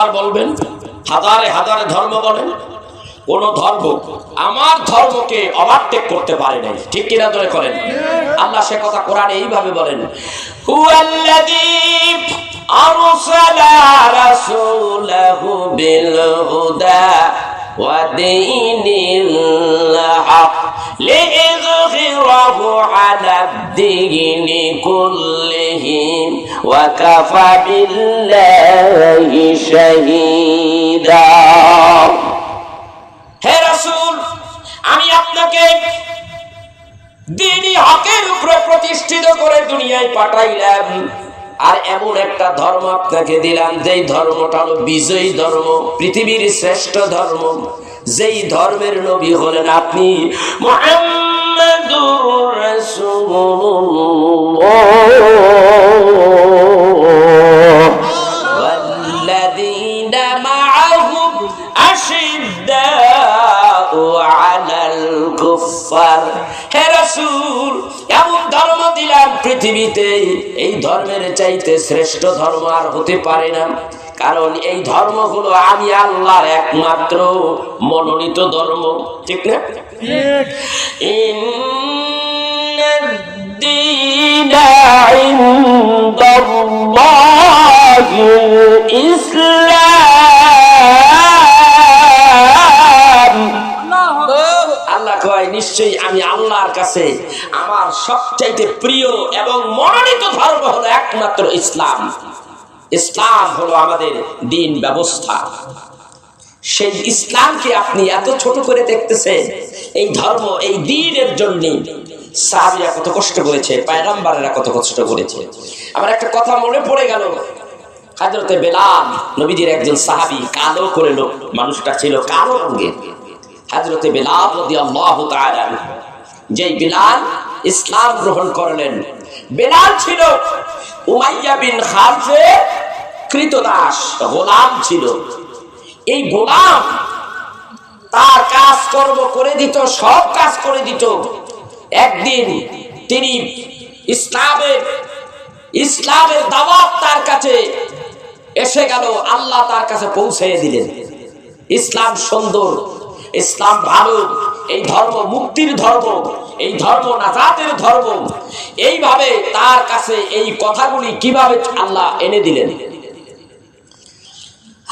আর বলবেন হাজারে হাজারে ধর্ম বলেন, কোন ধর্ম আমার ধর্মকে ওভারটেক করতে পারে নাই, ঠিক কিনা ধরে করেন? আল্লাহ সে কথা কোরআনে এইভাবে বলেন, হুয়াল্লাযী আরসালা রাসূলাহু বিল হুদা ওয়া দীনিল হক লিইযহিরাহু আলাদ দীনি কুল্লিহি ওয়া কাফা বিল্লাহি শাহীদা। হে রাসূল, আমি আপনাকে দ্বীনি হকের উপরে প্রতিষ্ঠিত করে দুনিয়ায় পাঠাইলাম, আর এমন একটা ধর্ম আপনাকে দিলাম যেই ধর্মটা হলো বিজয়ী ধর্ম, পৃথিবীর শ্রেষ্ঠ ধর্ম, যেই ধর্মের নবী হলেন আপনি মুহাম্মাদুর রাসূলুল্লাহ। ওয়াল্লাযীনা মাআহু আশিদ্দাউ আলাল কুফফার। হে রাসূল, এমন ধর্ম দিলাম পৃথিবীতে, এই ধর্মের চাইতে শ্রেষ্ঠ ধর্ম আর হতে পারে না, কারণ এই ধর্ম হলো আমি আল্লাহর একমাত্র মনোনীত ধর্ম, ঠিক না? ইন্নাদ-দীনা ইনদাল্লাহিল ইসলাম। আল্লাহ কয় নিশ্চয়ই আমি আল্লাহর কাছে আমার সবচাইতে প্রিয় এবং মনোনীত ধর্ম হলো একমাত্র ইসলাম। ইসলাম হলো আমাদের দ্বীন ব্যবস্থা। সেই ইসলামকে আপনি এত ছোট করে দেখতেছেন। এই ধর্ম, এই দ্বীনের জন্য সাহাবীরা কত কষ্ট করেছে, পয়গম্বরেরা কত কষ্ট করেছে। আমার একটা কথা মনে পড়ে গেল, হযরতে বেলাল নবীজির একজন সাহাবী, কালো করে লোক, মানুষটা ছিল কালো রঙের। হযরতে বেলাল রাদিয়াল্লাহু তাআলা, যেই বেলাল ইসলাম গ্রহণ করলেন, বেলাল ছিল উমাইয়া বিন খালফের কৃতদাস, গোলাম ছিল। এই গোলাম তার কাজ কর্ম করে দিত, সব কাজ করে দিত। একদিন তিনি ইসলামের দাওয়াত তার কাছে এসে গেল, আল্লাহ তার কাছে পৌঁছে দিলেন। ইসলাম সুন্দর, ইসলাম ভালো, এই ধর্ম মুক্তির ধর্ম, এই ধর্ম নাজাতের ধর্ম। এইভাবে তার কাছে এই কথাগুলি কিভাবে আল্লাহ এনে দিলেন।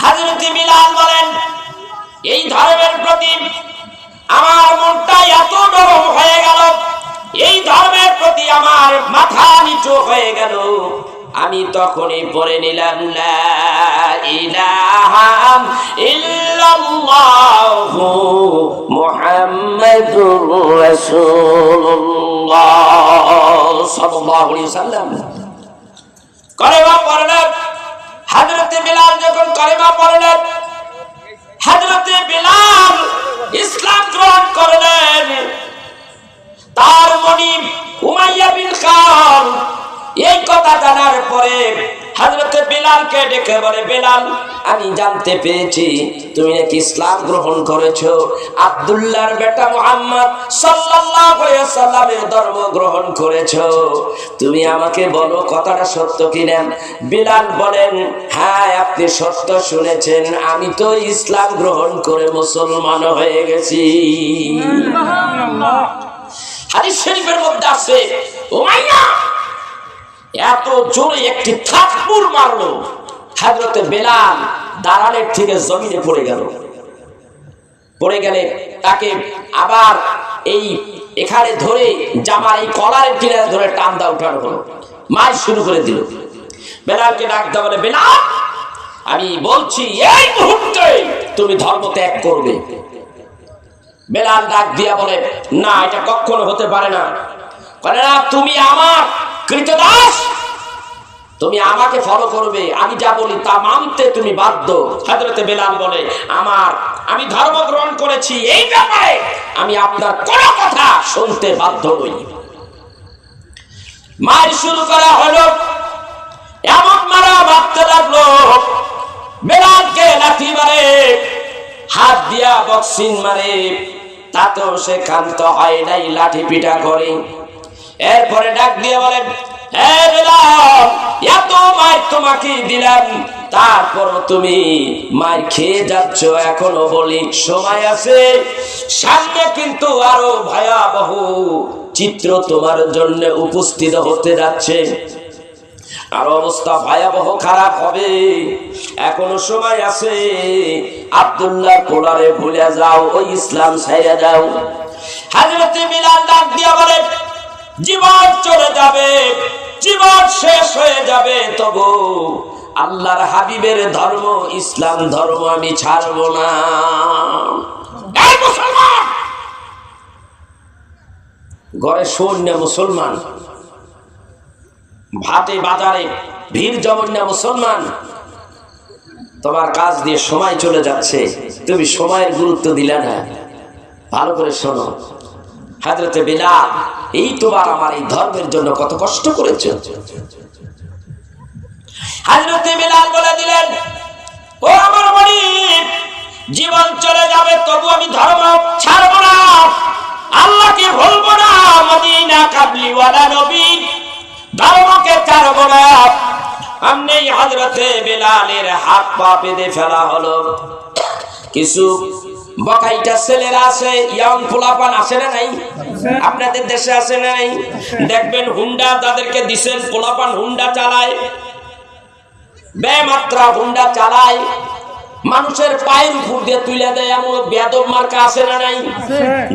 হযরত বিলাল বলেন, এই ধর্মের প্রতি আমার মনটা এত নরম হয়ে গেল, এই ধর্মের প্রতি আমার মাথা নিচু হয়ে গেল, আমি তখনই পড়ে নিলাম লা ইলাহা ইল্লাল্লাহু মুহাম্মাদুর রাসূলুল্লাহ সাল্লাল্লাহু আলাইহি ওয়াসাল্লাম। কলেমা পড়লেন হযরত বিলাল, যখন কলেমা পড়লেন হযরত বিলাল ইসলাম গ্রহণ করলেন। তার মনিব উমাইয়া বিন খালফ এই কথা জানার পরে হযরত বিলালকে ডেকে বলে, বিলাল, আমি জানতে পেরেছি তুমি নাকি ইসলাম গ্রহণ করেছো, আব্দুল্লাহর বেটা মুহাম্মদ সাল্লাল্লাহু আলাইহি ওয়াসাল্লামের ধর্ম গ্রহণ করেছো। তুমি আমাকে বলো কথাটা সত্য কিনা? বিলাল বলেন, হ্যাঁ আপনি সত্য শুনেছেন, আমি তো ইসলাম গ্রহণ করে মুসলমান হয়ে গেছি। সুবহানাল্লাহ। হাদিস শরীফের মধ্যে আছে, উমাইয়া এত জোরে একটি থাপ্পড় মারলো, হযরতে বেলাল দাঁড়ানোর থেকে জমিনে পড়ে গেল। পড়ে গেলে তাকে আবার এই এখানে ধরে জামার এই কলারের কিনারে ধরে টান দা উঠানো হলো, মার শুরু করে দিল। বেলালকে ডাক দেওয়া বলে, বেলাল, আমি বলছি এই মুহূর্তে তুমি ধর্ম ত্যাগ করবে। বেলাল ডাক দিয়া বলে, না, এটা কখনো হতে পারে না। বলে, না, তুমি আমার কৃতদাস, তুমি আমাকে ফলো করবে, আমি যা বলি তা মানতে তুমি বাধ্য। হযরতে বেলাল বলে, আমি ধর্ম গ্রহণ করেছি, এই ব্যাপারে আমি আপনার কোনো কথা শুনতে বাধ্য নই। মার শুরু করা হলো, এমন মারা মারতে লাগলো, বেলালকে লাঠি মারে, হাত দিয়া বক্সিং মারে, তাতেও সে ক্ষান্ত হয় নাই, লাঠি পিটা করে। এরপরে ডাক দিয়ে বলে, হে বেলাল, এত মার তোমাকে দিলাম, তারপর তুমি মার খেয়ে যাচ্ছ। এখনো বলি সময় আছে, সামনে কিন্তু আরো ভয়াবহ চিত্র তোমার জন্য উপস্থিত হতে যাচ্ছে। আর অবস্থা ভয়াবহ খারাপ হবে, এখনো সময় আছে। আব্দুল্লাহ কোলারে ভুলে যাও, ওই ইসলাম ছাইড়া যাও। হযরত বিলাল ডাক দিয়া বলে, জীবন চলে যাবে, জীবন শেষ হয়ে যাবে, তবু আল্লাহর হাবিবের ধর্ম ইসলাম ধর্ম আমি ছাড়বো না। এই মুসলমান, ঘরে সৈন্য মুসলমান, ভাতে বাজারে ভিড় জমন না মুসলমান, তোমার কাজ দিয়ে সময় চলে যাচ্ছে, তুমি সময়ের গুরুত্ব দিলে না। ভালো করে শোনো, হযরতে বিলাল এই তোমার আমার এই ধর্মের জন্য কত কষ্ট করেছে। হযরতে বিলাল বলে দিলেন, ও আমার মালিক, জীবন চলে যাবে তবু আমি ধর্ম ছাড়ব না, আল্লাহকে ভুলবো না, মদিনা কাবলি ওয়ালা নবী, ধর্মকে ছাড়ব না। আমনি হযরতে বিলালের হাত পা বেঁধে ফেলা হলো। কিছু বকাইটা ছেলেরা আছে, ইয়ং পোলাপান আছে না নাই? আপনাদের দেশে আছে না নাই? দেখবেন হুন্ডা তাদেরকে দিছেন, পোলাপান হুন্ডা চালায়, বেমাত্রা হুন্ডা চালায়, মানুষের পায়ের উপর দিয়ে তুলে দেয়, এমন বেয়াদব মার্কা আছে না নাই?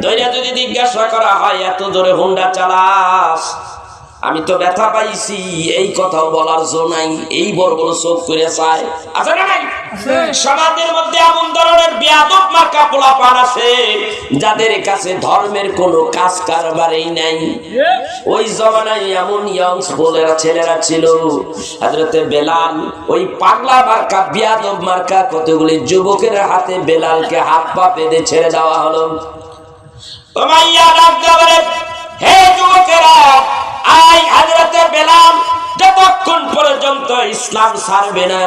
ধৈর্য যদি জিজ্ঞাসা করা হয়, এত জোরে হুন্ডা চালাস, আমি তো ব্যথা পাইছি, এই কথাও বলার জো নাই, এই বড় বড় চোখ করে চায়, আছে না নাই? সমাজের মধ্যে এমন ধরনের বেয়াদব মার্কা পোলাপান আছে যাদের কাছে ধর্মের কোনো কাজ কারবারই নাই। ওই জমানায় এমন ইয়ং ছেলেরা ছিল। হযরতে বেলাল ওই পাগলা মার্কা বেয়াদব মার্কা কতগুলি যুবকের হাতে বেলালকে হাত পা বেঁধে ছেড়ে দেওয়া হলো। উমাইয়া ডাক দিয়ে বলে, হে যুবকেরা, আই হযরতে বেলাল যতক্ষণ পর্যন্ত ইসলাম ছাড়বে না,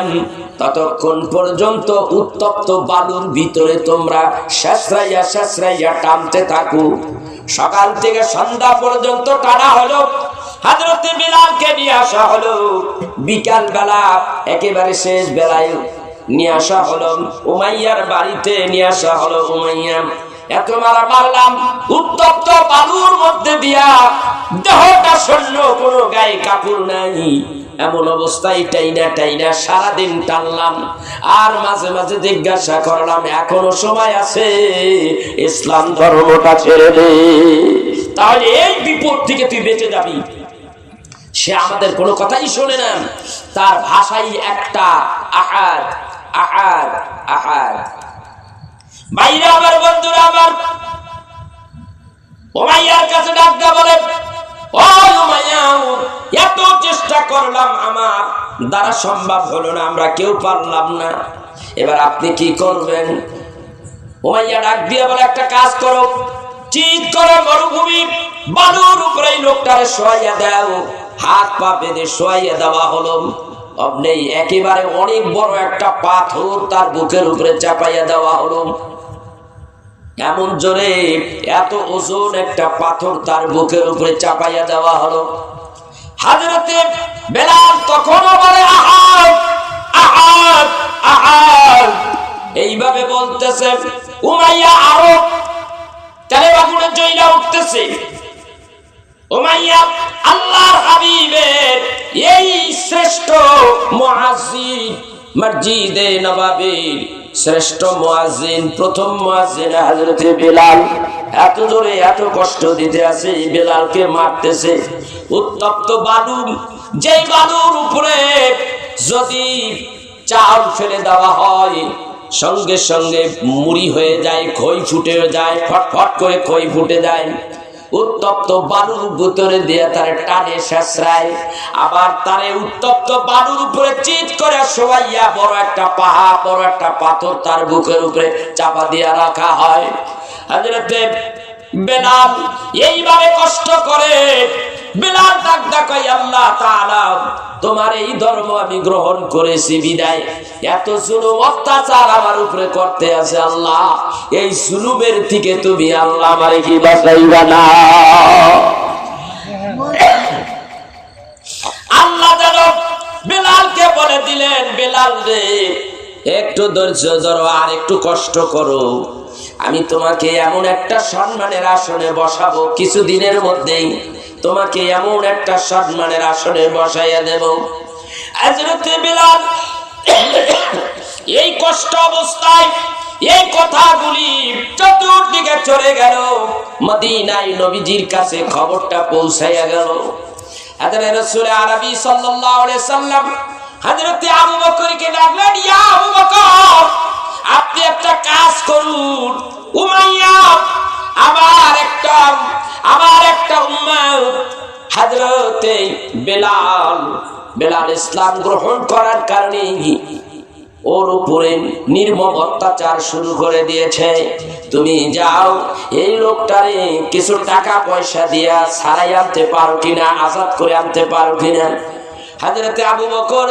ততক্ষণ পর্যন্ত উত্তপ্ত বালুর ভিতরে তোমরা শেষরাইয়া শেষরাইয়া টানতে থাকো। সকাল থেকে সন্ধ্যা পর্যন্ত টানা হলো, হযরতে বেলালকে নিয়ে আসা হলো। বিকাল বেলা একেবারে শেষ বেলায় নিয়ে আসা হলো, উমাইয়ার বাড়িতে নিয়ে আসা হলো। উমাইয়া এত মারা মারলাম, উত্তপ্ত বালুর মধ্যে দিয়া দেহটা শূন্য, কোনো গায়ে কাপড় নাই, এমন অবস্থায় টাইনা সারাদিন টানলাম। আর মাঝে মাঝে জিজ্ঞাসা করলাম, এখনো সময় আছে, ইসলাম ধর্মটা ছেড়ে দে, তাহলে এই বিপদ থেকে তুই বেঁচে যাবি। সে আমাদের কোনো কথাই শোনে না, তার ভাষাই একটা আহাদ আহাদ আহাদ। ভাইরা আমার, বন্ধুরা আমার, উমাইয়ার কাছে ডাক দিয়ে বলে, ও উমাইয়া, এত চেষ্টা করলাম, আমার দ্বারা সম্ভব হলো না, আমরা কেউ পারলাম না, এবার আপনি কি করবেন? উমাইয়া ডাক দিয়ে বলে, একটা কাজ করো, চিৎ করো, মরুভূমি বালুর উপরে লোকটারে শোয়াইয়া দাও। হাত পা বেঁধে শোয়াইয়া দেওয়া হলো। আপনি একেবারে অনেক বড় একটা পাথর তার বুকের উপরে চাপাইয়া দেওয়া হলো। এমন জোরে, এত ওজন একটা পাথর তার বুকের উপরে চাপাইয়া দেওয়া হলো। হযরতে বেলাল তখনও বলে, আহাদ আহাদ আহাদ, এইভাবে বলতেছে। উমাইয়া আরো তেলে বাগুনে জ্বলা উঠতেছে। উমাইয়া আল্লাহর হাবিবের এই শ্রেষ্ঠ মুয়াজ্জিন, মসজিদে নববীর শ্রেষ্ঠ মুয়াজ্জিন, প্রথম মুয়াজ্জিন হযরতে বেলাল, এত জোরে এত কষ্ট দিতে আছে, বেলালকে মারতেছে। উত্তপ্ত বালু, যেই বালুর উপরে যদি চাল ফেলে দেওয়া হয়, সঙ্গে সঙ্গে মুড়ি হয়ে যায়, খই ফুটে যায়, ফটফট করে খই ফুটে যায়। উত্তপ্ত বালুর ভিতরে দিয়ে তারে টানে শেষরায়, আবার তারে উত্তপ্ত বালুর উপরে চিৎ করে শোয়াইয়া বড় একটা পাহাড়, বড় একটা পাথর তার বুকের উপরে চাপা দিয়া রাখা হয়। হযরতে বেলাল এইভাবে কষ্ট করে। বেলাল ডাক ডাকাই, আল্লাহ তাআলা, তোমার এই ধর্ম আমি গ্রহণ করেছি বিদায় এত জুলুম অত্যাচার আমার উপরে করতে আছে, আল্লাহ এই জুলুমের থেকে তুমি আল্লাহ আমারে কি বাঁচাইবা না। দিলেন, বেলাল রে একটু ধৈর্য ধরো, আর একটু কষ্ট করো, আমি তোমাকে এমন একটা সম্মানের আসনে বসাবো, কিছুদিনের মধ্যেই তোমাকে এমন একটা সম্মানের আসনে বসাইয়া দেব। হযরত বেলাল এই কষ্ট অবস্থায় এই কথাগুলি চতুর্দিকে চলে গেল, মদিনায় নবীজির কাছে খবরটা পৌঁছাইয়া গেল। হযরত রাসূল আরবী সাল্লাল্লাহু আলাইহি সাল্লাম হযরত আবু বকরকে ডাকলেন, ইয়া আবু বকর, আপনি একটা কাজ করুন, উমাইয়া আমার একটা উম্মত হযরত বেলাল ইসলাম গ্রহণ করার কারণে ওর উপরে নির্মম অত্যাচার শুরু করে দিয়েছে, তুমি যাও এই লোকটারে কিছু টাকা পয়সা দিয়া ছাড়াই আনতে পারো কিনা, আজাদ করে আনতে পারো কিনা। হযরত আবু বকর,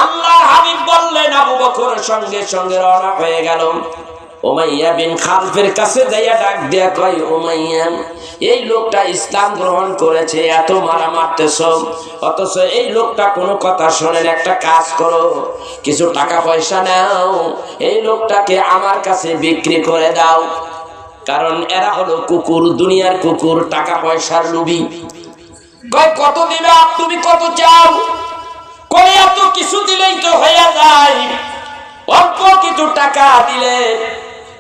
আল্লাহর হাবিব বললেন, আবু বকর সঙ্গে সঙ্গে রওনা হয়ে গেল। উমাইয়া বিন খালফের কাছে যাইয়া ডাক দিয়া কয়, উমাইয়া, এই লোকটা ইসলাম গ্রহণ করেছে, এত মারা মারতেছ, অথচ এই লোকটা কোনো কথা শোনেন, একটা কাজ করো, কিছু টাকা পয়সা নাও, এই লোকটাকে আমার কাছে বিক্রি করে দাও, কারণ এরা হলো কুকুর, দুনিয়ার কুকুর, টাকা পয়সার লোভী। কয় কত দিবে, তুমি কত চাও? কয় এত কিছু দিলেই তো হয়ে যায়, অল্প কিছু টাকা দিলে।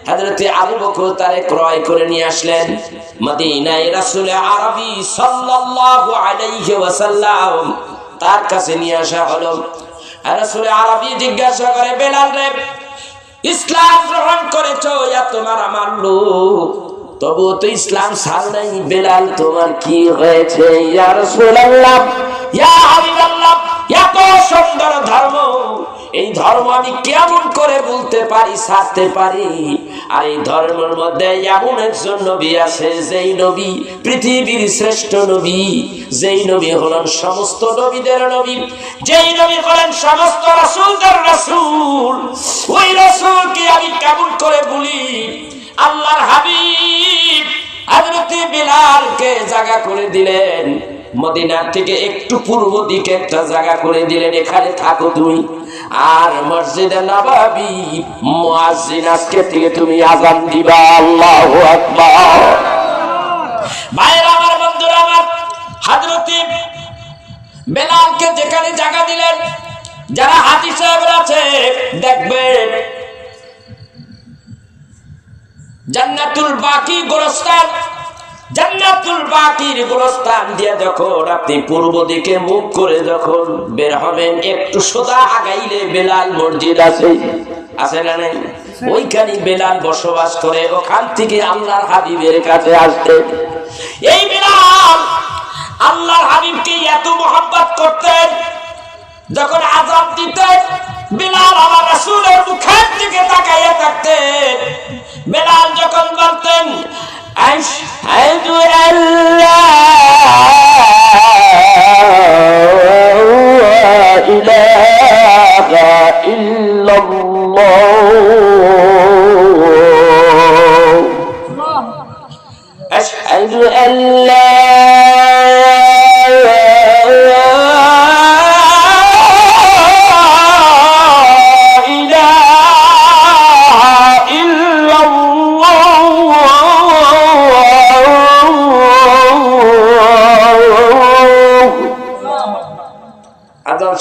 হযরত আবু বকর তারে ক্রয় করে নিয়ে আসলেন মদিনায়। রাসূল আরবী সাল্লাল্লাহু আলাইহি ওয়াসাল্লাম তার কাছে নিয়ে আসা হলো। রাসূল আরবী জিজ্ঞাসা করে, বেলাল রে, ইসলাম গ্রহণ করেছো, এত মারা মারলো, তবু তো ইসলাম ছাড় নাই, বেলাল তোমার কি হয়েছে? ইয়া রাসূলুল্লাহ, ইয়া হাবিবাল্লাহ, এত সুন্দর ধর্ম, এই ধর্ম আমি কেমন করে বলতে পারি, ছাড়তে পারি? আর এই ধর্মের মধ্যে এমন একজন নবী আছে, যেই নবী পৃথিবীর শ্রেষ্ঠ নবী, যেই নবী হলেন সমস্ত নবীদের নবী, যেই নবী হলেন সমস্ত রাসূলদের রাসূল, ওই রাসূলকে আমি কেমন করে বলি? আল্লাহর হাবিব হযরত বেলালকে জায়গা করে দিলেন, মদিনা থেকে একটু পূর্ব দিকে একটা জায়গা করে দিলেন, এখানে থাকো তুমি, আর মসজিদে নববী মুয়াজ্জিন আজকে থেকে তুমি আযান দিবা। আল্লাহু আকবার। ভাইরা আমার, বন্ধুরা আমার, হযরত বেলালকে যেখানে জায়গা দিলেন, যারা হাদিস সাহেব আছে দেখবেন জান্নাতুল বাকি গোরস্থান, জান্নাতুল বাকির গোরস্থান দিয়ে যখন আপনি পূর্ব দিকে মুখ করে যখন বের হবেন, একটু সোজা আগাইলে বেলাল মসজিদ আছে, আছে না নাই? ওইখানে বেলাল বসবাস করে, ওখান থেকে আল্লাহর হাবিবের কাছে আসতে। এই বেলাল আল্লাহর হাবিবকে এত মহব্বত করতেন, যখন আযান দিতেন বেলাল আমার রাসূলের মুখের দিকে তাকাইয়া থাকতেন। বেলাল যখন বলতেন, আশহাদু আল্লা ইলাহা ইল্লাল্লাহ, আশহাদু আল্লা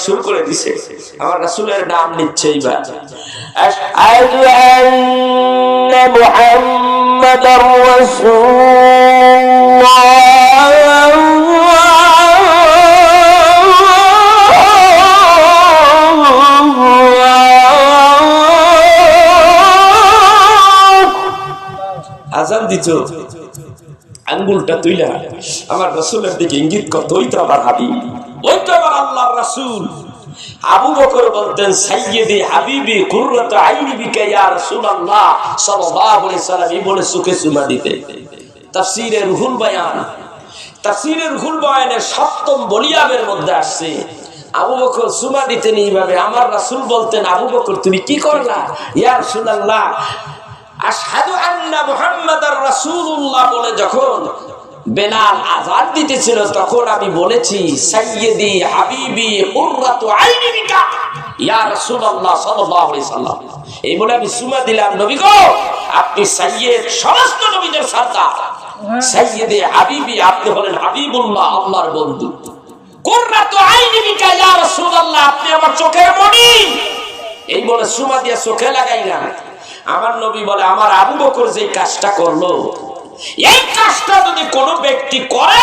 শুরু করে দিছে, আমার রাসূলের নাম নিচ্ছে। এইবার আশহাদু আন্না মুহাম্মাদার রাসূলুল্লাহ, আযান দিত, আঙ্গুলটা তুইলা আমার রাসূলের দিকে ইঙ্গিত করত, ওই তো আমার হাবিব, ওই তো আমার আল্লাহর রাসূল। আবু বকর বলতেন, সাইয়্যিদি হাবিবি কুররাতু আইনি বিকা ইয়া রাসূলুল্লাহ সাল্লাল্লাহু আলাইহি সাল্লাম, এই বলে সুখে চুমা দিতে। তাফসীরে রুহুল বয়ান, তাফসীরে রুহুল বয়ানের ৭ম ভলিউমের মধ্যে আসছে, আবু বকর চুমা দিতেন এইভাবে। আমার রাসূল বলতেন, আবু বকর তুমি কি করলা? ইয়া রাসূলুল্লাহ, আশহাদু আন্না মুহাম্মাদার রাসূলুল্লাহ বলে যখন বেলাল আযান দিতেছিল, তখন আমি বলেছি সাইয়্যিদি হাবিবি কুররাতু আইনি বিকা ইয়া রাসূলুল্লাহ সাল্লাল্লাহু আলাইহি সাল্লাম। এই বলে আমি সুমা দিলাম, নবী গো আপনি সাইয়্যিদ, সমস্ত নবীদের সরদার, সাইয়্যিদি হাবিবি, আপনি হলেন হাবিবুল্লাহ, আল্লাহর বন্ধু। কুররাতু আইনি বিকা ইয়া রাসূলুল্লাহ, আপনি আমার চোখের মণি। এই বলে সুমা দিয়ে চোখে লাগাইলাম। আমার নবী বলে, আমার আবু বকর যে কাজটা করলো, এই কাজটা যদি কোনো ব্যক্তি করে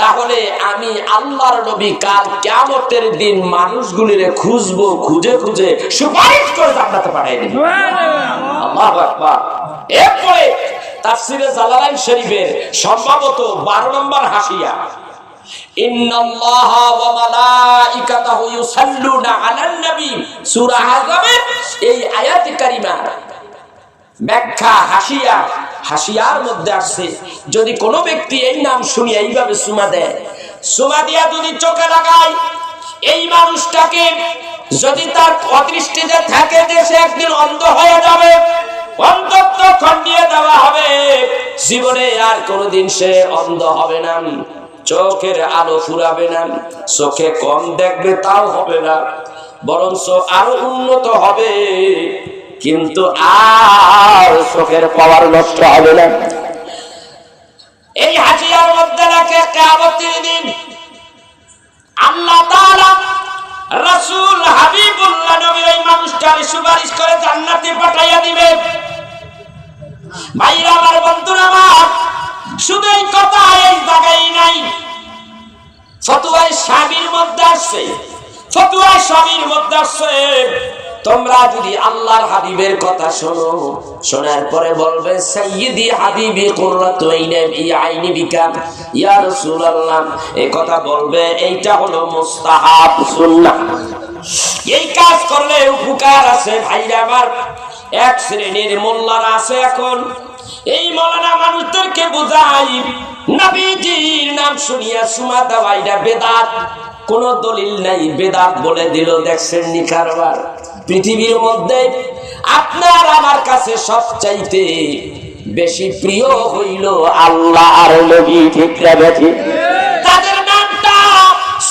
তাহলে আমি আল্লাহর নবী কাল কিয়ামতের দিন মানুষগুলিরে খুঁজবো, খুঁজে খুঁজে সুপারিশ করে জান্নাতে পাঠিয়ে দেব। আল্লাহু আকবার। এরপরে তাফসীরে জালালাইন শরীফের সম্ভবত 12 নম্বর হাসিয়া, ইন্নাল্লাহা ওয়া মালাইকাতাহু ইউসাল্লুনা আলান নবী, সূরা আযমের এই আয়াতে কারিমা ব্যাখ্যা হাসিয়ার মধ্যে আসছে, যদি কোনো ব্যক্তি এই নাম শুনি এইভাবে সুমা দেয়, সুমা দিয়া যদি চোখে লাগায়, এই মানুষটাকে যদি তার অদৃষ্টিতে থাকে যে সে একদিন অন্ধ হয়ে যাবে, অন্ধত্ব খণ্ডিয়ে দেওয়া হবে, জীবনে আর কোনোদিন সে অন্ধ হবে না, চোখের আলো ফুরাবে না, চোখে কম দেখবে তাও হবে না, বরঞ্চ আরো উন্নত হবে, কিন্তু আর চোখের পাওয়ার নষ্ট হবে না। এই হাসিয়ার মধ্যে রাখে কিয়ামতের দিন আল্লাহ তাআলা রাসূল হাবিবুল্লাহ নবী এই মানুষটাকে সুপারিশ করে জান্নাতে পাঠাইয়া দিবে। ভাইরা আমার, বন্ধুরা আমার, শুধু এই কথা এই জায়গায় নাই, ফতোয়ায়ে শামির মধ্যে আসছে, ফতোয়ায়ে শামির মধ্যে আসছে, তোমরা যদি আল্লাহর হাবিবের কথা শোনো, শোনার পরে বলবে সাইয়্যিদি হাবিবি কুররাতু আইনি বিকা ইয়া রাসূলুল্লাহ, এই কথা বলবে, এইটা হলো মুস্তাহাব সুন্নাহ। এই কাজ করলে উপকার আছে। ভাইরা আমার, এক শ্রেণীর মোল্লারা আছে এখন, এই মৌলানা মানুষদেরকে বোঝাই নবীজির নাম শুনিয়া সুমা দেওয়া এটা বেদাত, কোন দলিল নাই, বেদাত বলে দিল। দেখছেন নি কারবার? পৃথিবীর মধ্যে আপনার আমার কাছে সবচাইতে বেশি প্রিয় হইল আল্লাহ আর নবী, ঠিক না বেঠিক? তাদের নামটা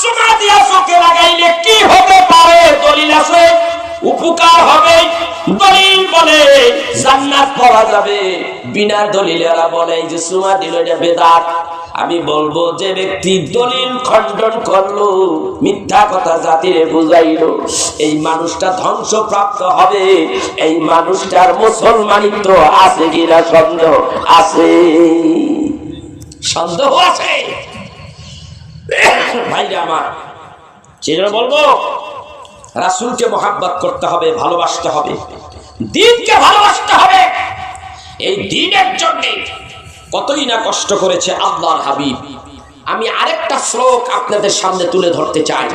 সুমা দিয়া চোখে লাগাইলে কি হতে পারে? দলিল আছে, উপকার হবে। দলিল বলে জান্নাত পাওয়া যাবে, বিনা দলিলেরা বলে যে সুমা দিল এটা বেদাত। আমি বলবো, যে ব্যক্তি দলিল খণ্ডন করলো, মিথ্যা কথা জাতিরে বুঝাইলো, এই মানুষটা ধ্বংসপ্রাপ্ত হবে। এই মানুষটার মুসলমানিত্ব আছে কিনা সন্দেহ আছে, সন্দেহ আছে। ভাইরা আমার, সেজন্য বলবো রাসূলকে মহব্বত করতে হবে, ভালোবাসতে হবে, দ্বীনকে ভালোবাসতে হবে। এই দ্বীনের জন্য কতই না কষ্ট করেছে আল্লাহর হাবিব। আমি আরেকটা শ্লোক আপনাদের সামনে তুলে ধরতে চাই।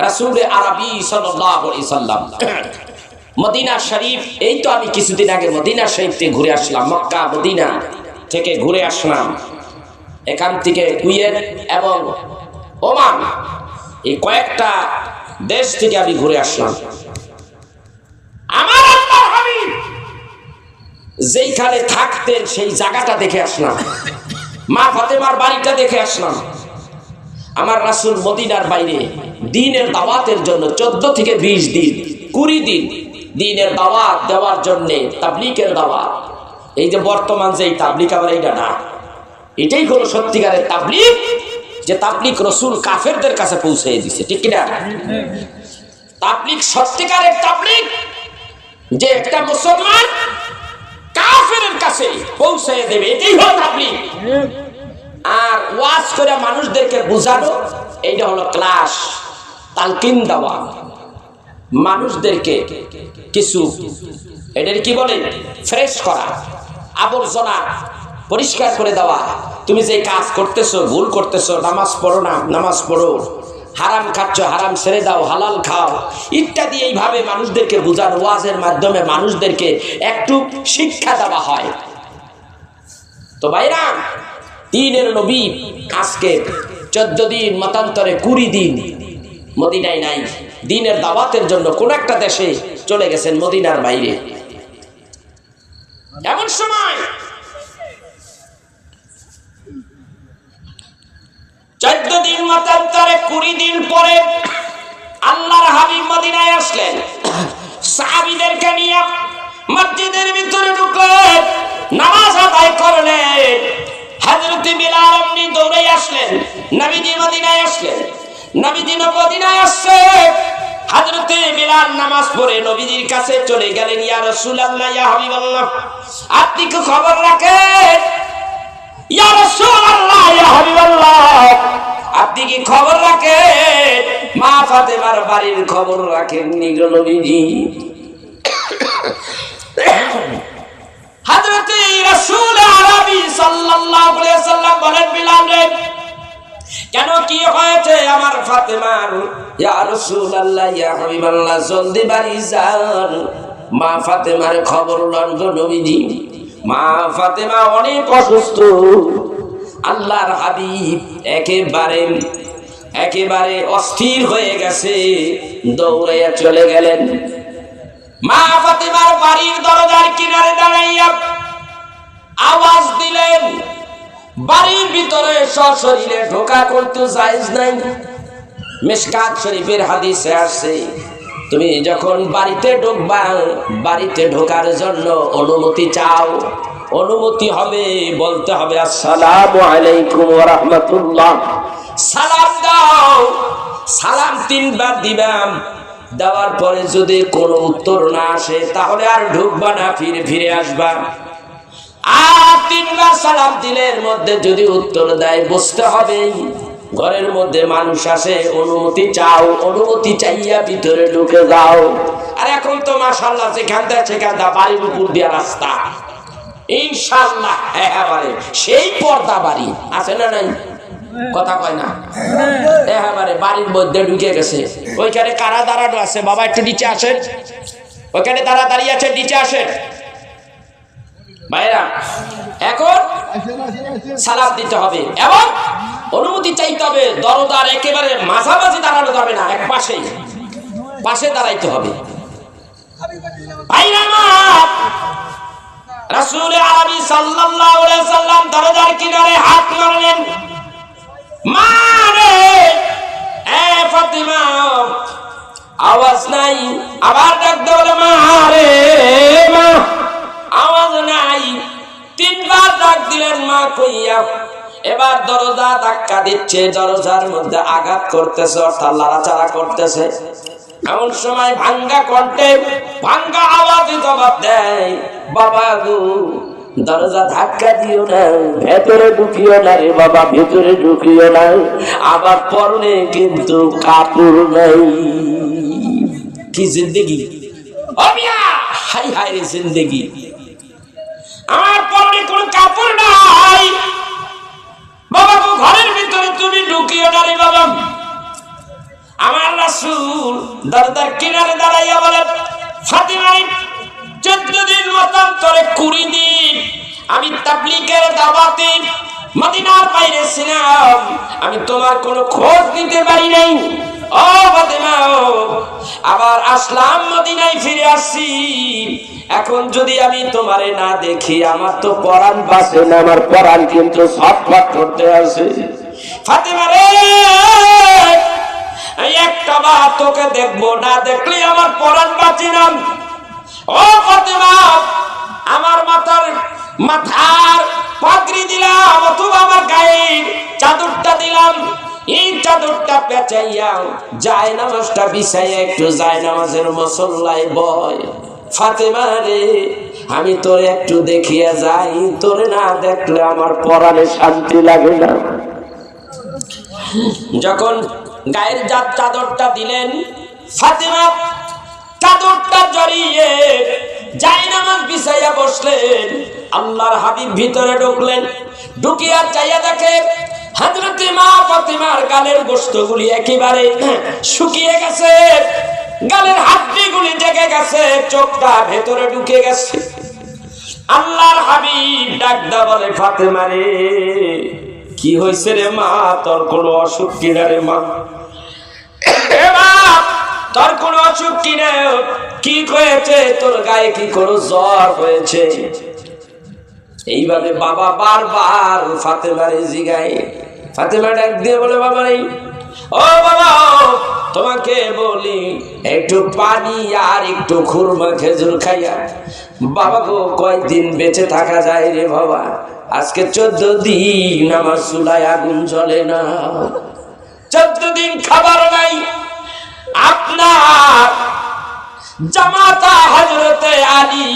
রাসূল আরবি সাল্লাল্লাহু আলাইহি সাল্লাম মদিনা শরীফ, এই তো আমি কিছুদিন আগে মদিনা শরীফ থেকে ঘুরে আসলাম, মক্কা মদিনা থেকে ঘুরে আসলাম। এখান থেকে কুয়েত এবং ওমান, এই কয়েকটা দেশ থেকে আমি ঘুরে আসলাম। আমার আল্লাহর হাবিব যেইখানে থাকতেন সেই জায়গাটা দেখে আসলাম, মা ফাতেমার বাড়িটা দেখে আসলাম। আমার রাসূল মদিনার বাইরে দ্বীনের দাওয়াতের জন্য 14 থেকে 20 দিন, 20 দিন দ্বীনের দাওয়াত দেওয়ার জন্য, তাবলীগের দাওয়াত। এই যে বর্তমান যে তাবলীগ, আবার এইটা না, এটাই হলো সত্যিকারের তাবলীগ, যে তাবলীগ রাসূল কাফেরদের কাছে পৌঁছে দিয়েছে, ঠিক কিনা? তাবলীগ সত্যিকারের তাবলীগ, যে একটা মুসলমান কাফেরের কাছে পৌঁছে দেবে, এটাই হলো তাবলীগ। আর ওয়াজ করে মানুষদেরকে বোঝানো, এইটা হলো ক্লাস, তালকিন দেওয়া, মানুষদেরকে কিছু এটার কি বলে ফ্রেশ করা, আবর্জনা পরিষ্কার করে দেওয়া। তুমি যে কাজ করতেছো, ভুল করতেছো, নামাজ পড়ো না, নামাজ পড়ো, হারাম খাচ্ছ, হারাম ছেড়ে দাও, হালাল খাও, ইত্যাদি। এইভাবে মানুষদেরকে বোঝানো, ওয়াজের মাধ্যমে মানুষদেরকে একটু শিক্ষা দেওয়া হয়। তো ভাইরা, দ্বীনের নবী আজকে 14 দিন, মতান্তরে 20 দিন মদিনায় নাই, দ্বীনের দাওয়াতের জন্য কোন একটা দেশে চলে গেছেন, মদিনার বাইরে। এমন সময় 14 দিন মতান্তরে 20 দিন পরে আল্লাহর হাবিব মদিনায় আসলেন। সাহাবীদেরকে নিয়ে মসজিদের ভিতরে ঢুকলেন, নামাজ আদায় করলেন। হযরত বিলাল এমনি দৌড়ে আসলেন, নবীজি মদিনায় আসলেন। নবীজি মদিনায় আসছে, হযরত বিলাল নামাজ পড়ে নবীজির কাছে চলে গেলেন। ইয়া রাসূলুল্লাহ, ইয়া হাবিবাল্লাহ, আপনি কি খবর রাখেন? ইয়া রাসূলুল্লাহ, ইয়া হাবিবাল্লাহ, আপনি কি খবর রাখেন? মা ফাতেমার বাড়ির খবর রাখেননি গো নবীজি? হযরত রাসূল আরবি সাল্লাল্লাহু আলাইহি ওয়াসাল্লাম বলেন, বিলাল রে, কেন কি হয়েছে আমার ফাতেমার? ইয়া রাসূলুল্লাহ, ইয়া হাবিবাল্লাহ, জলদি বাড়ি যান, মা ফাতেমার খবর লন গো নবীজি। মা ফাতেমা অনেক অসুস্থ। আল্লাহর হাবিব একেবারে অস্থির হয়ে গেছে, দৌড়াইয়া চলে গেলেন। মা ফাতেমার বাড়ির দরজার কিনারে দাঁড়াইয়া আওয়াজ দিলেন। বাড়ির ভিতরে সশরীরে ঢোকা করতে জায়েজ নাই। মিশকাত শরীফের হাদিসে আসছে, তুমি যখন বাড়িতে ঢুকবা, বাড়িতে ঢোকার জন্য অনুমতি চাও, অনুমতি হবে, বলতে হবে আসসালামু আলাইকুম ওয়া রাহমাতুল্লাহ। সালাম দাও, সালাম 3 বার দিবাম। দেওয়ার পরে যদি কোনো উত্তর না আসে তাহলে আর ঢুকবা না, ফিরে ফিরে আসবা। আর 3 বার সালাম দিলের মধ্যে যদি উত্তর দেয়, বুঝতে হবে ঘরের মধ্যে মানুষ আসে, অনুমতি চাও, অনুমতি চাইয়া ভিতরে ঢুকে যাও। আর এখন তো মাশাআল্লাহ যেখান থেকে সেখান বাড়ির উপর দিয়া রাস্তা, ইনশাআল্লাহ একেবারে সেই পর্দা বাড়ি আছে না নাই? কথা কয় না? একেবারে বাড়ির মধ্যে ঢুকে গেছে। ওইখানে কারা দাঁড়ানো আছে? বাবা একটু নিচে আসেন, ওইখানে তারা দাঁড়িয়ে আছে, নিচে আসেন ভাইরা। এখন সালাম দিতে হবে এবং অনুমতি চাইতে হবে। দরজার একেবারে মাঝামাঝি দাঁড়ানো যাবে না, এক পাশে দাঁড়াইতে হবে। ভাইরা আমার, রাসূল আরবি সাল্লাল্লাহু আলাইহি ওয়াসাল্লাম দরজার কিনারে হাত মারলেন। মা রে, এ ফাতিমা, আওয়াজ নাই। আবার ডাক দাও, মা রে, মা, আওয়াজ নাই। 3 বার ডাক দিলেন মা কইয়া। এবার দরজা ধাক্কা দিচ্ছে, দরজার মধ্যে আঘাত করতেছে, অর্থাৎ লাড়াচাড়া করতেছে। এমন সময় ভাঙ্গা কণ্ঠে ভাঙ্গা আওয়াজে জবাব দেয়, বাবা গো, দরজা ধাক্কা দিও না, ভেতরে ঢুকিও না রে বাবা, ভেতরে ঢুকিও না। আবার পরনে কিন্তু কাপড় নাই। কি জিন্দেগি! হাই হাই রে জিন্দেগি! আমার পরনে কোনো কাপড় নাই। বাবা গো, ঘরের ভিতরে তুমি ঢুকিও না রে বাবা। আমার রাসূল দরজার কিনারে দাঁড়াইয়া বলে, ফাতিমা, 14 দিন মতান্তরে 20 দিন আমি তাবলীগের দাওয়াতে মদিনার বাইরে ছিলাম, আমি তোমার কোনো খোঁজ নিতে পারি নাই। ও ফাতিমা, আবার আসলাম, মদিনায় ফিরে আসছি। এখন যদি আমি তোমারে না দেখি, আমার তো পরাণ বাঁচে না, আমার পরাণ কিন্তু ছটফট করতে আছে। ফাতিমা রে, একটা বার তোকে দেখবো, না দেখলে আমার পরাণ বাঁচে না। ও ফাতিমা, আমার মাথার পাগড়ি দিলাম, অথবা আমার গায়ের চাদরটা দিলাম, এই চাদরটা পেঁচাইয়া জায়নামাজটা বিছাইয়া একটু জায়নামাজের মুসল্লায় বয়। ফাতিমা রে, আমি তোরে একটু দেখিয়া যাই, তোরে না দেখলে আমার পরাণে শান্তি লাগে না। যখন গায়ের চাদরটা দিলেন, ফাতিমা চাদরটা জড়িয়ে জায়নামাজ বিছাইয়া বসলেন। আল্লাহর হাবিব ভিতরে ঢুকলেন। ঢুকিয়া চাইয়া দেখে হযরত মা ফাতিমার গালের গোশতগুলি একেবারে শুকিয়ে গেছে, গালের হাড্ডিগুলি জেগে গেছে, চোখটা ভেতরে ঢুকে গেছে। আল্লাহর হাবিব ডাকদা বলে, ফাতিমা রে, কি হয়েছে রে মা? তোর কোনো অসুখ কিনা রে মা? তোর কোন অসুখ কিনা? কি হয়েছে? তোর গায়ে কি কোনো জ্বর হয়েছে? এইভাবে বাবা বারবার ফাতেমারে জিগায়। ফাতেমা ডাক দিয়ে বলে, বাবা নেই, ও বাবা তোমাকে বলি একটু পানি আর একটু খুরমা খেজুর খাইয়া বাবা গো কয়দিন বেঁচে থাকা যায় রে বাবা। আজকে 14 দিন আমার চুলায় আগুন জ্বলে না, 14 দিন খাবার নাই। আপনার জামাতা হযরতে আলী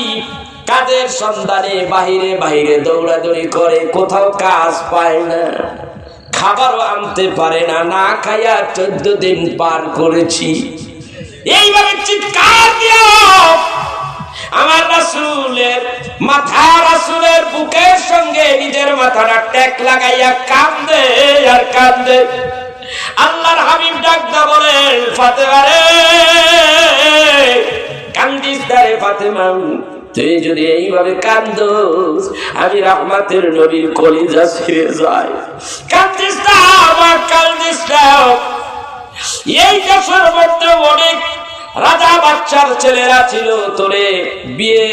কাজের সন্ধানে বাহিরে বাহিরে দৌড়াদৌড়ি করে, কোথাও কাজ পায় না, খাবারও আনতে পারে না, না খাইয়া 14 দিন পার করেছি। এইভাবে চিৎকার দিয়া আমার রাসূলের মাথা, রাসূলের বুকের সঙ্গে নিজের মাথাটা টেক লাগাইয়া কাঁদে আর কাঁদে। আল্লাহর হাবিব ডাকদা বলেন, ফাতেমা রে, কান্দিস না রে ফাতেমা, তুই যদি এইভাবে কান্দোস আমি রাহমাতের নবীর কলিজা ছিঁড়ে যায়। কান্দিস না আমার, কান্দিস না। এই দেশের মধ্যে অনেক রাজা বাচ্চার ছেলেরা ছিল, তোরে বিয়ে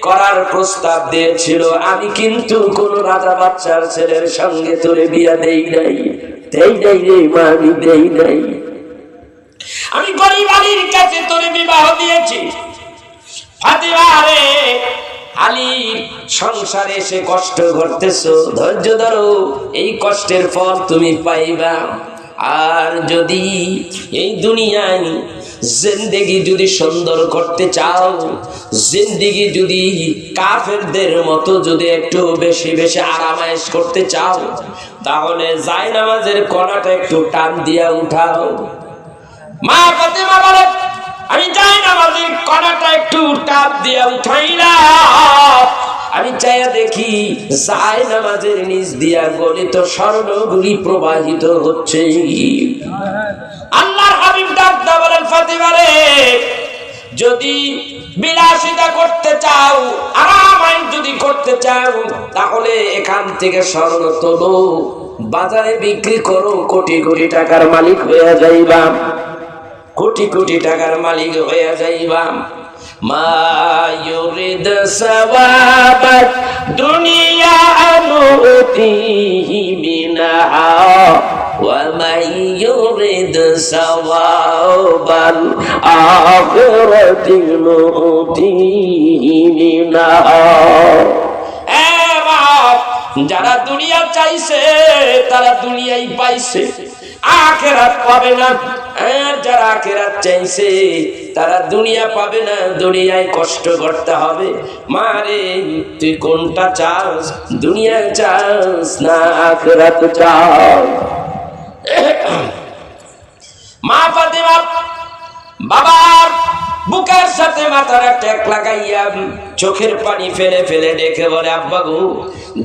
করার প্রস্তাব দিয়েছিল, আমি কিন্তু কোন রাজা বাচ্চার ছেলের সঙ্গে তোরে বিয়া দেই নাই, দেই নাই রে মা, আমি দেই নাই। আমি গরিব আলীর কাছে তোরে বিবাহ দিয়েছি। ফাতেমা রে, আলী সংসারে এসে কষ্ট করতেছো, ধৈর্য ধরো, এই কষ্টের ফল তুমি পাইবা। আর যদি এই দুনিয়ায় জিন্দেগি যদি সুন্দর করতে চাও, জিন্দেগি যদি কাফেরদের মতো যদি একটু বেশি বেশি আরামায়েশ করতে চাও, তাহলে জায়নামাজের কণাটা একটু টান দিয়া উঠাও। মা ফাতেমা বলে, আমি জায়নামাজের কণাটা একটু টান দিয়া উঠাই না, আমি চাইয়া দেখি জায়নামাজের নিচ দিয়া গলিত স্বর্ণগুলি প্রবাহিত হচ্ছে। আল্লাহর হাবিব ডাকদা বলেন, ফাতেমা রে, যদি বিলাসিতা করতে চাও, আরামাই যদি করতে চাও, তাহলে এখান থেকে স্বর্ণ তোলো, বাজারে বিক্রি করো, কোটি কোটি টাকার মালিক হয়ে যাইবা, কোটি কোটি টাকার মালিক হয়ে যাইবা। মা ইউরিদ সাওয়াবাত দুনিয়া নুতিহি মিনহা ওয়া মা ইউরিদ সাওয়াবাল আখিরাতি নুতিহি মিনহা। যারা দুনিয়া চাইছে তারা দুনিয়াই পাইছে, আখিরাত পাবে না। আর যারা আখিরাত চাইছে তারা দুনিয়া পাবে না, দুনিয়ায় কষ্ট করতে হবে। মারে, তুই কোনটা চাস? দুনিয়া চাস না আখিরাত চাস? মা ফাতেমা বাবার বুকের সাথে মাথাটা টেক লাগাইয়া চোখের পানি ফেলে ফেলে ডেকে বলে, আব্বা গো,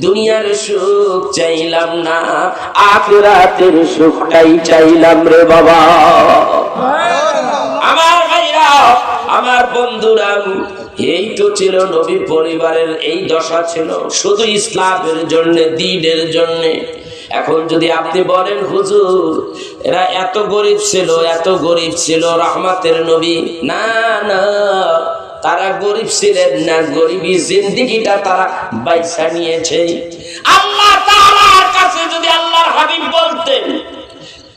দুনিয়ার সুখ চাইলাম না, আখিরাতের সুখটাই চাইলাম রে বাবা। আমার ভাইরা, আমার বন্ধুরা, এই তো ছিল নবী পরিবারের এই দশা ছিল, শুধু ইসলামের জন্য, দ্বীনের জন্য। এখন যদি আপনি বলেন হুজুর এরা এত গরিব ছিল, এত গরিব ছিল রহমতের নবী, না না, তারা গরিব ছিলেন না, গরিবী জিন্দেগিটা তারা বাইসা নিয়েছে। আল্লাহ তাআলার কাছে যদি আল্লাহর হাবিব বলতেন,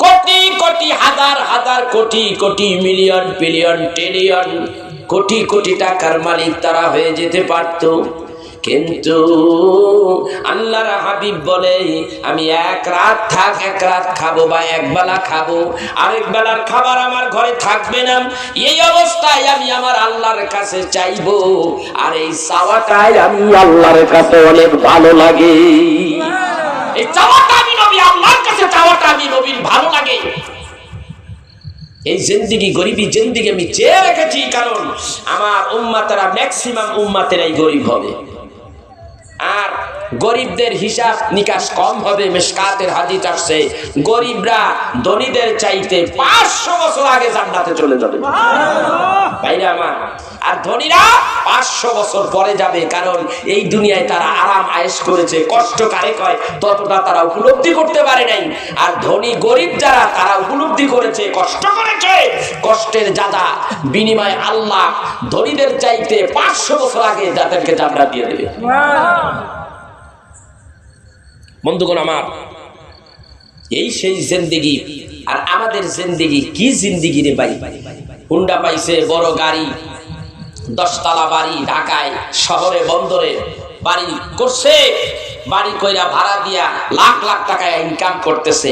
কোটি কোটি হাজার হাজার crore crore million billion trillion crore crore টাকার মালিক তারা হয়ে যেতে পারত, কিন্তু আল্লাহর হাবিব বলে, আমি এক রাত থাক, এক রাত খাবো বা এক বেলা খাবো, আরেক বেলার খাবার আমার ঘরে থাকবে না। এই অবস্থায় আমি আমার আল্লাহর কাছে চাইবো, আর এই চাওয়াটাই আমি আল্লাহর কাছে অনেক ভালো লাগে। এই চাওয়াটা আমি নবী আল্লাহর কাছে চাওয়াটা আমি নবীর ভালো লাগে। এই জিন্দেগি, গরিবী জিন্দেগি আমি চেয়ে রেখেছি, কারণ আমার উম্মতেরা, ম্যাক্সিমাম উম্মতেরাই গরিব হবে, আর গরিবদের হিসাব নিকাশ কম হবে। মিশকাতের হাদিস আসছে, গরিবরা ধনীদের চাইতে 500 বছর আগে জান্নাতে চলে যাবে ভাইরা আমার, আর ধনীরা 500 বছর পরে যাবে, কারণ এই দুনিয়ায় তারা আরাম আয়েশ করেছে, কষ্ট কারে কয় ততটা তারা উপলব্ধি করতে পারে নাই। আর ধনী গরিব যারা, তারা উপলব্ধি করেছে, কষ্ট করেছে, কষ্টের যাদা বিনিময় আল্লাহ ধনীদের চাইতে 500 বছর আগে তাদেরকে জান্নাত দিয়ে দেবে। বন্ধুগণ আমার, এই সেই জিন্দেগি। আর আমাদের জিন্দেগি কি জিন্দেগি রে ভাই? হুন্ডা পাইছে, বড় গাড়ি, 10 তলা বাড়ি, ঢাকায় শহরে বন্দরে বাড়ি করছে, বাড়ি কইরা ভাড়া দিয়া লাখ লাখ টাকা ইনকাম করতেছে।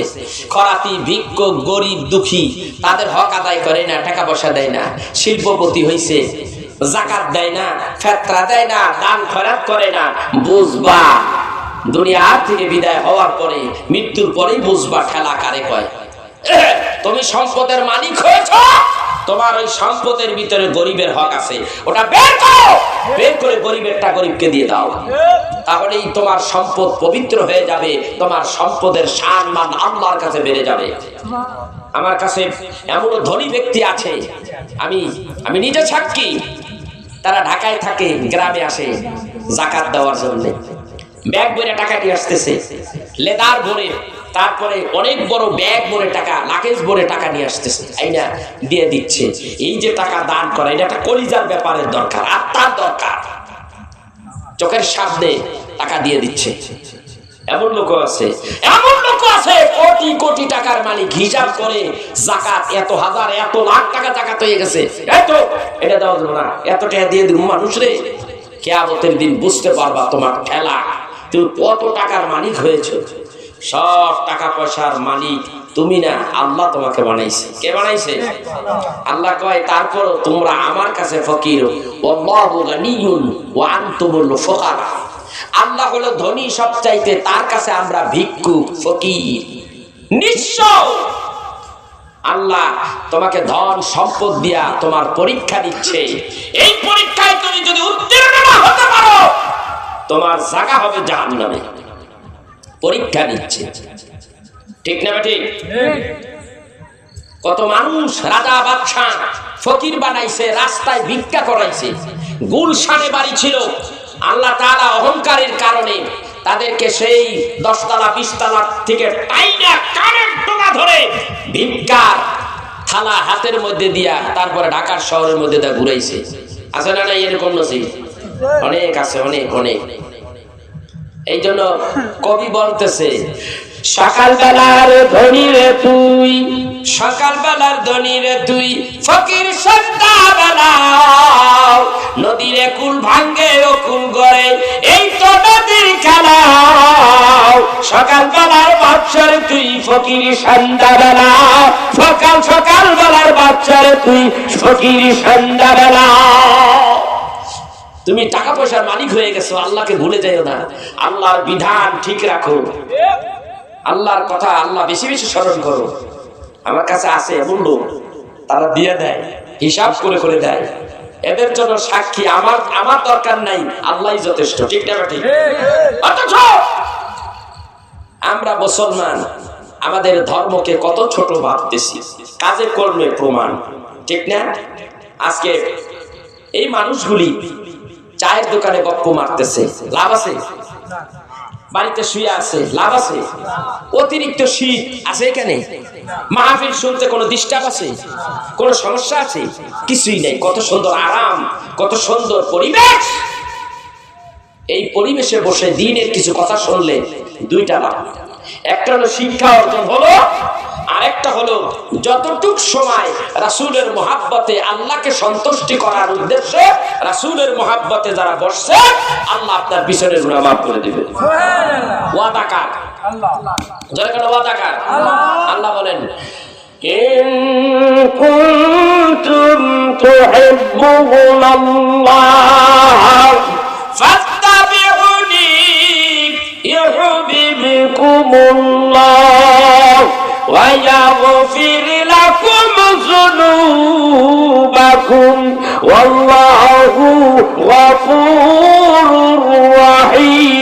খরাতি, ভিক্ষুক, গরিব, দুঃখী তাদের হক আদায় করে না, টাকা পয়সা দেয় না, শিল্পপতি হইছে, যাকাত দেয় না, ফেতরা দেয় না, দান খয়রাত করে না। বুঝবা দুনিয়া থেকে বিদায় হওয়ার পরে, মৃত্যুর পরেই বুঝবা খেলা কারে কয়। তুমি সম্পদের মালিক হয়েছ, তোমার ওই সম্পদের ভিতরে গরিবের হক আছে, ওটা বের করো, বের করে গরিবেরটা গরিবকে দিয়ে দাও, তাহলেই তোমার সম্পদ পবিত্র হয়ে যাবে, তোমার সম্পদের সম্মান আল্লাহর কাছে বেড়ে যাবে। আমার কাছে এমন ধনী ব্যক্তি আছে, আমি নিজে সাক্ষী, তারা ঢাকায় থাকে, গ্রামে আসে যাকাত দেওয়ার জন্য, ব্যাগ ভরে টাকা নিয়ে আসতেছে, লেদার ভরে, তারপরে অনেক বড় ব্যাগ ভরে টাকা, লাগেজ ভরে টাকা নিয়ে আসতেছে, আইনা দিয়ে দিচ্ছে। এই যে টাকা দান করে, এটা একটা কলিজার ব্যাপারের দরকার, আত্মার দরকার, চোখের সামনে টাকা দিয়ে দিচ্ছে। এমন লোক আছে, এমন লোক আছে কোটি কোটি টাকার মালিক, হিসাব করে যাকাত এত হাজার এত লাখ টাকা যাকাত হয়ে গেছে, এত এটা দেওয়া যাবে না, এত টাকা দিয়ে দিব মানুষ রে। কিয়ামতের দিন বুঝতে পারবা তোমার ঠেলা, তুমি কত টাকার মালিক হয়েছে। সব টাকা পয়সার মালিক তুমি না, আল্লাহ তোমাকে বানাইছে। কে বানাইছে? আল্লাহ কয় তারপরও তোমরা আমার কাছে ফকির, ওয়াল্লাহু গানিয়ুন ওয়া আনতুমুল ফুকারা। আল্লাহ হলো ধনী সবচাইতে, তার কাছে আমরা ভিক্ষুক, ফকির, নিঃস্ব। আল্লাহ তোমাকে ধন সম্পদ দিয়া তোমার পরীক্ষা দিচ্ছে। এই পরীক্ষায় তুমি যদি উত্তীর্ণ না হতে পারো, তোমার জায়গা হবে জাহান্নামে। পরীক্ষা দিচ্ছে, ঠিক না ঠিক? কত মানুষ রাজা বাদশাহ ফকির বানাইছে, রাস্তায় ভিক্ষা করাইছে। গুলশানে বাড়ি ছিল, আল্লাহ তাআলা অহংকারের কারণে তাদেরকে সেই 10 তলা 20 তলা থেকে টাইনা কানের ডগা ধরে ভিক্ষার থালা হাতের মধ্যে দিয়া তারপরে ঢাকার শহরের মধ্যে তা ঘুরাইছে। আছে না নাই এরকম নসিব? অনেক আছে, অনেক অনেক। এই জন্য কবি বলতেছে, সকালবেলার ধনী রে তুই, সকালবেলার ধনী রে তুই, ফকির সন্ধ্যাবেলা নদীরে কুল ভাঙ্গে ও কুল গড়ে, এই তো নদীর খেলা। সকালবেলার বাচ্চারে তুই ফকির সন্ধ্যাবেলা, সকাল সকালবেলার বাচ্চারে তুই ফকির সন্ধ্যাবেলা। তুমি টাকা পয়সার মালিক হয়ে গেছো, আল্লাহকে ভুলে যাও না, আল্লাহর বিধান ঠিক রাখো, আল্লাহর কথা আল্লাহ বেশি বেশি স্মরণ করো। আমার কাছে আছে এমন লোক, তারা দিয়ে দেয়, হিসাব করে করে দেয়। এদের জন্য সাক্ষী আমার দরকার নাই, আল্লাহই যথেষ্ট, ঠিক না ঠিক? অথচ আমরা মুসলমান আমাদের ধর্মকে কত ছোট ভাবতেছি, কাজে কর্মে প্রমাণ, ঠিক না? আজকে এই মানুষগুলি চায়ের দোকানে গপ্প মারতেছে, লাভ আছে? বাড়িতে শুয়ে আছে, লাভ আছে? অতিরিক্ত শীত আছে এখানে? মাহফিল শুনতে কোনো ডিস্টার্ব আছে? কোনো সমস্যা আছে? কিছুই নেই। কত সুন্দর আরাম, কত সুন্দর পরিবেশ। এই পরিবেশে বসে দিনের কিছু কথা শুনলে দুইটা লাভ, একটা হলো শিক্ষা অর্জন হলো, আরেকটা হলো যতটুক সময় রাসূলের মহাব্বতে আল্লাহকে সন্তুষ্টি করার উদ্দেশ্যে রাসূলের মহাব্বতে যারা বসছে, আল্লাহ আপনার পিছনের গুনাহ মাফ করে দিবেন। ওয়াদা কার? আল্লাহ। যারা কেন ওয়াদা কার? আল্লাহ বলেন, ইন কুনতুম তুহিব্বুনাল্লাহ ফাত্তাবিউনি ইউহিব্বুকুমুল্লাহ ওয়া ইয়াগফির লাকুম যুনুবাকুম ওয়াল্লাহু গফুরুর রহিম।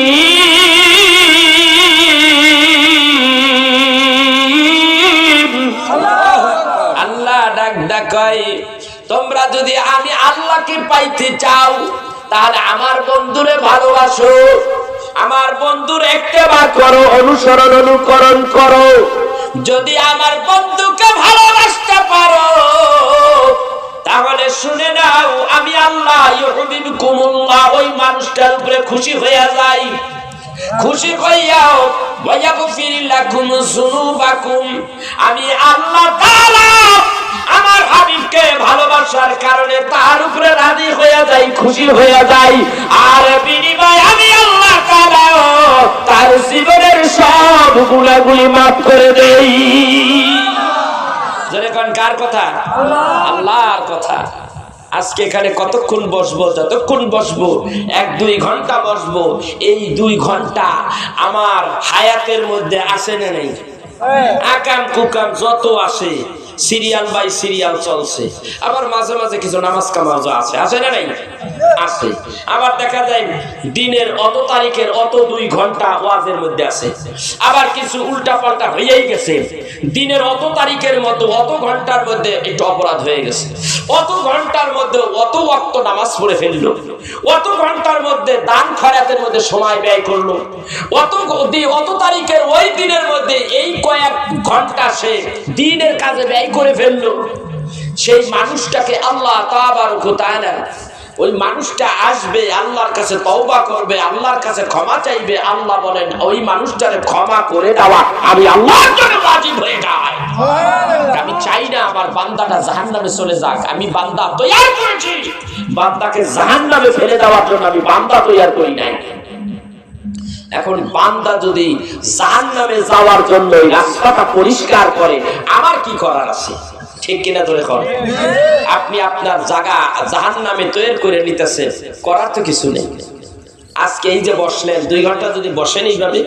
আল্লাহ ডাক ডাকাই, তোমরা যদি আমি আল্লাহকে পাইতে চাও, তাহলে আমার বন্ধুরে ভালোবাসো, আমার বন্ধুর ইত্তেবা করো, অনুসরণ অনুকরণ করো। যদি আমার বন্ধুকে ভালোবাসতে পারো, তাহলে শুনে নাও আমি আল্লাহ ইউহিব্বুকুমুল্লাহ ওই মানুষটার উপরে খুশি হয়ে যাই। খুশি হইয়াও ওয়ায়াগফির লাকুম যুনুবাকুম, আমি আল্লাহ তাআলা আমার হাবিবকে ভালোবাসার কারণে তার উপরে রাজি হয়ে যাই, খুশি হয়ে যাই, আর বিনিময়ে আমি আল্লাহ তাআলা তার জীবনের সব গুনাহগুলি maaf করে দেই। যখন কার কথা? আল্লাহর কথা। আজকে এখানে কতক্ষণ বসবো? যতক্ষণ বসবো, 1-2 ঘন্টা বসবো। এই 2 ঘন্টা আমার হায়াতের মধ্যে আসে না নেই? আকাম কুকাম যত আসে সিরিয়াল বাই সিরিয়াল চলছে। আবার মাঝে মাঝে কিছু নামাজ কামাজও আছে, আছে না নাই? আছে। আবার দেখা যায় দিনের অত তারিখের অত 2 ঘন্টা ওয়াজের মধ্যে আছে। আবার কিছু উল্টা পাল্টা হয়েই গেছে, দিনের অত তারিখের মতো অত ঘন্টার মধ্যে একটু অপরাধ হয়ে গেছে, অত ঘন্টার মধ্যে অত ওয়াক্ত নামাজ পড়ে ফেললো, অত ঘন্টার মধ্যে দান খয়রাতের মধ্যে সময় ব্যয় করলো, অত তারিখের ওই দিনের মধ্যে এই কয়েক ঘন্টা সে দিনের কাজে ব্যয় করে ফেললো। সেই মানুষটাকে আল্লাহ তাবারক ওয়া তাআলা, ওই মানুষটা আসবে আল্লাহর কাছে, তওবা করবে, আল্লাহর কাছে ক্ষমা চাইবে। আল্লাহ বলেন ওই মানুষটারে ক্ষমা করে দেওয়া আমি আল্লাহর জন্য ওয়াজিব হয়ে যায়। আমি চাই না আমার বান্দাটা জাহান্নামে চলে যাক, আমি বান্দা তৈরি করেছি, বান্দাকে জাহান্নামে ফেলে দেওয়ার জন্য আমি বান্দা তৈরি করি নাই। এখন বান্দা যদি জাহান্নামে যাওয়ার জন্য রাস্তাটা পরিষ্কার করে, আমার কি করার আছে? ঠিক কিনা ধরে কর। আপনি আপনার জায়গা জাহান্নামে তৈরি করে নিতেছেন, করার তো কিছু নেই। আজকে এই যে বসলেন 2 ঘন্টা যদি বসেন এইভাবে,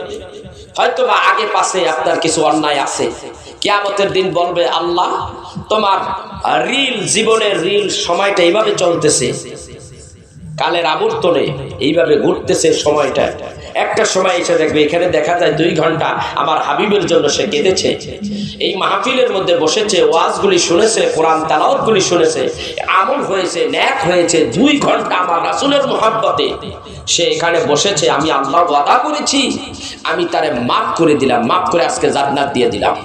হয়তো বা আগে পাশে আপনার কিছু অন্যায় আছে। কিয়ামতের দিন বলবে আল্লাহ তোমার রিল জীবনের রিল সময়টা এইভাবে চলতেছে, কালের আবর্তনে এইভাবে ঘুরতেছে সময়টা। একটা সময় এসে দেখবে এখানে দেখা যায় 2 ঘন্টা আমার হাবিবের জন্য সে কেঁদেছে, এই মাহফিলের মধ্যে বসেছে, ওয়াজগুলি শুনেছে, কোরআন তেলাওয়াতগুলি শুনেছে, আমল হয়েছে, নেক হয়েছে। 2 ঘন্টা আমার রাসূলের মহব্বতে সে এখানে বসেছে। আমি আল্লাহ ওয়াদা করেছি আমি তারে মাফ করে দিলাম, মাফ করে আজকে জান্নাত দিয়ে দিলাম।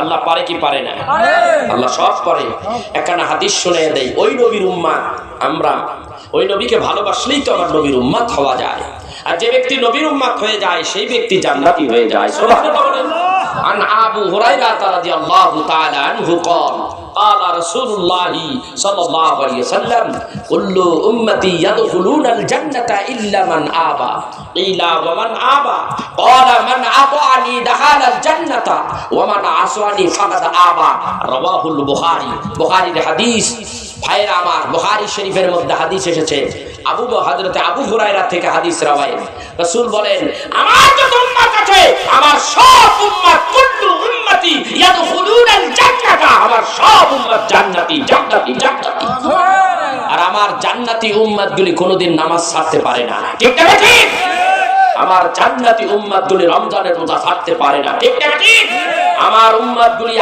আল্লাহ পারে কি পারে না? আল্লাহ সব পারে। একখানা হাদিস শুনিয়ে দেই, ওই নবীর উম্মত আমরা, ওই নবীকে ভালোবাসলেই তো আমার নবীর উম্মত হওয়া যায়। আর যে ব্যক্তি নবীর উম্মত হয়ে যায় সেই ব্যক্তি জান্নাতি হয়ে যায়। সুবহানাল্লাহ। আন আবু হুরায়রা রাদিয়াল্লাহু তাআলা আনহু قال قال رسول الله صلى الله عليه وسلم كل امتي يدخلون الجنه الا من ابى قيل ومن ابى قال من اطاعني دخل الجنه ومن عصاني فقد ابى رواه البخاري। বুখারীর হাদিস। ভাইরা আমার, বুখারী শরীফের মধ্যে হাদিস এসেছে, হযরত আবু হুরায়রা থেকে হাদিস রওয়ায়েত। রাসূল বলেন আমার যত উম্মত আছে, আমার সব উম্মত, কুল্লু উম্মতি ইয়াদখুলুনাল জান্নাত, আমার সব উম্মত জান্নাতি, জান্নাতি, জান্নাতি। আর আমার জান্নাতি উম্মতগুলি কোনোদিন নামাজ ছাড়তে পারে না। ঠিক না ঠিক? আমার জান্নাতি উম্মতগুলি রমজানের রোজা ছাড়তে পারে না। ঠিক না ঠিক? আমার উম্মতগুলি